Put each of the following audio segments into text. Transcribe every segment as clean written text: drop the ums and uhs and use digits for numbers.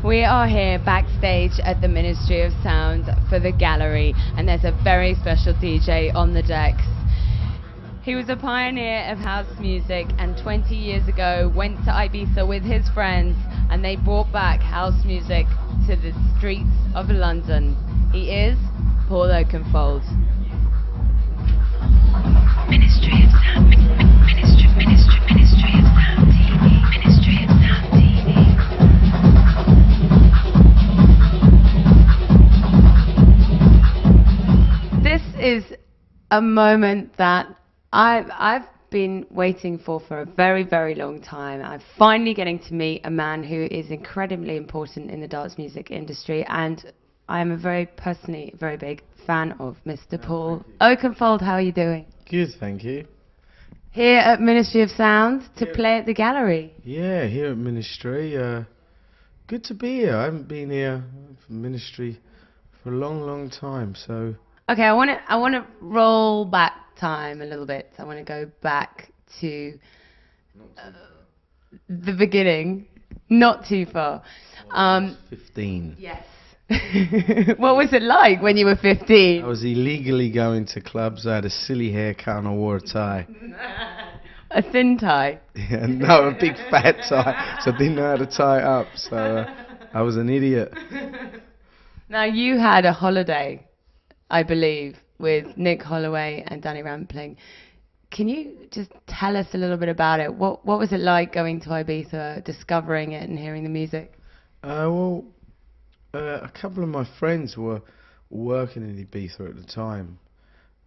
We are here backstage at the Ministry of Sound for the gallery, and there's a very special DJ on the decks. He was a pioneer of house music, and 20 years ago went to Ibiza with his friends, and they brought back house music to the streets of London. He is Paul Oakenfold. Ministry of Sound, Ministry of Sound TV, Ministry of Sound TV. This is a moment that I've been waiting for a very, very long time. I'm finally getting to meet a man who is incredibly important in the dance music industry, and I am a very big fan of Mr. Paul Oakenfold. How are you doing? Good, thank you. Here at Ministry of Sound to play at the gallery. Yeah, here at Ministry. Good to be here. I haven't been here for Ministry for a long, long time. So. Okay, I want to roll back time a little bit. I want to go back to the beginning, not too far. 15. Yes. What was it like when you were 15? I was illegally going to clubs. I had a silly haircut and I wore a tie. A thin tie? Yeah, no, a big fat tie. So I didn't know how to tie it up. So I was an idiot. Now, you had a holiday, I believe, with Nick Holloway and Danny Rampling. Can you just tell us a little bit about it? What was it like going to Ibiza, discovering it and hearing the music? A couple of my friends were working in Ibiza at the time,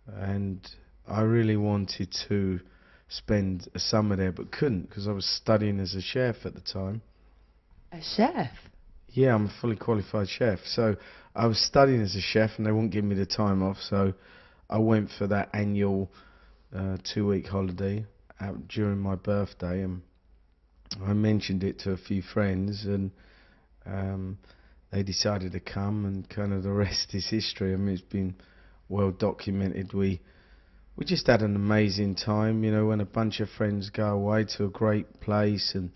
and I really wanted to spend a summer there but couldn't because I was studying as a chef at the time. A chef? Yeah, I'm a fully qualified chef. So I was studying as a chef and they wouldn't give me the time off, so I went for that annual 2-week holiday out during my birthday, and I mentioned it to a few friends, and they decided to come, and kind of the rest is history. I mean, it's been well documented. We just had an amazing time, you know, when a bunch of friends go away to a great place, and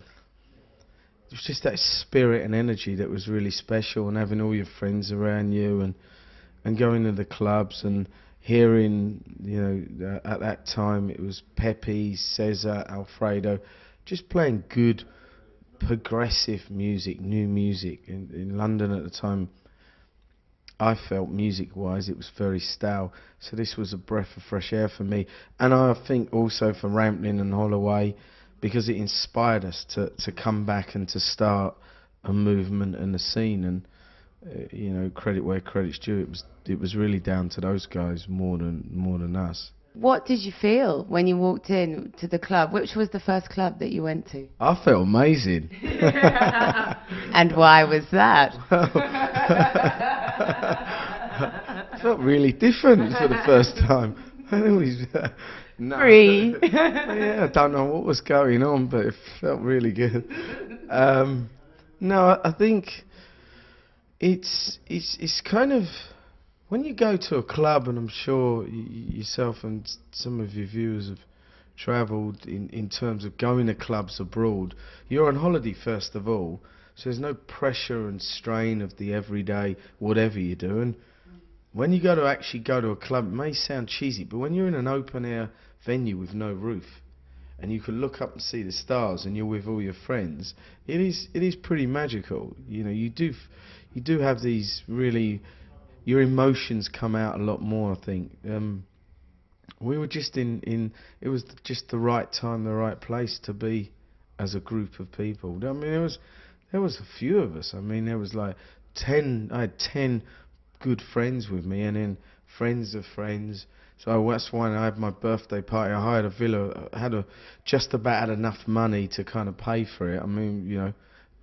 it was just that spirit and energy that was really special, and having all your friends around you, and going to the clubs and hearing, you know, at that time it was Pepe, Cesar, Alfredo, just playing good progressive music, new music. In London at the time, I felt music-wise it was very stale, so this was a breath of fresh air for me, and I think also for Rampling and Holloway, because it inspired us to come back and to start a movement and a scene. And you know, credit where credit's due. It was really down to those guys more than us. What did you feel when you walked in to the club? Which was the first club that you went to? I felt amazing. And why was that? I felt really different for the first time. No. Free. Yeah, I don't know what was going on, but it felt really good. No, I think it's kind of, when you go to a club, and I'm sure yourself and some of your viewers have travelled in terms of going to clubs abroad, you're on holiday first of all, so there's no pressure and strain of the everyday whatever you're doing. When you actually go to a club, it may sound cheesy, but when you're in an open air venue with no roof, and you can look up and see the stars, and you're with all your friends, it is pretty magical. You know, you do have these really, your emotions come out a lot more, I think. We were just it was just the right time, the right place to be as a group of people. I mean, there was a few of us. I mean, there was like I had 10 good friends with me, and then friends of friends. So that's why I had my birthday party. I hired a villa. I had just about had enough money to kind of pay for it. I mean, you know,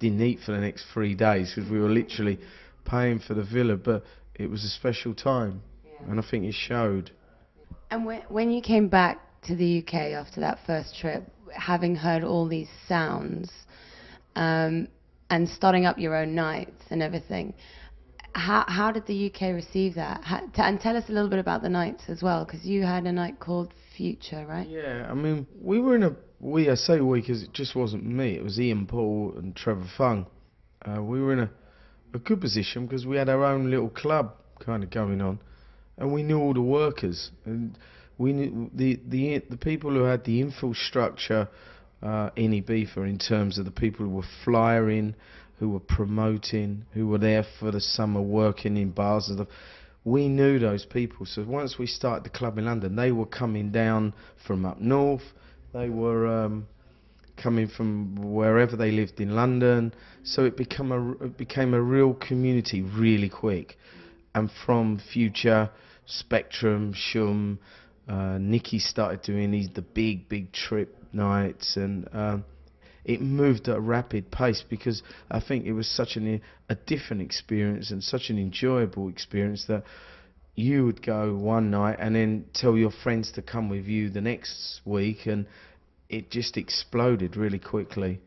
didn't eat for the next 3 days because we were literally paying for the villa, but it was a special time, and I think it showed. And when you came back to the UK after that first trip, having heard all these sounds, and starting up your own nights and everything, how did the UK receive that? And tell us a little bit about the nights as well, because you had a night called Future, right? Yeah, I mean, we were in I say we because it just wasn't me, it was Ian Paul and Trevor Fung. We were in a good position because we had our own little club kind of going on, and we knew all the workers, and we knew the people who had the infrastructure in Ibiza, in terms of the people who were flyering, who were promoting, who were there for the summer working in bars and stuff. We knew those people, so once we started the club in London, they were coming down from up north, they were coming from wherever they lived in London, so it became a real community really quick. And from Future, Spectrum, Shum, Nicky started doing the big trip nights, and it moved at a rapid pace because I think it was such a different experience and such an enjoyable experience that you would go one night and then tell your friends to come with you the next week, and it just exploded really quickly.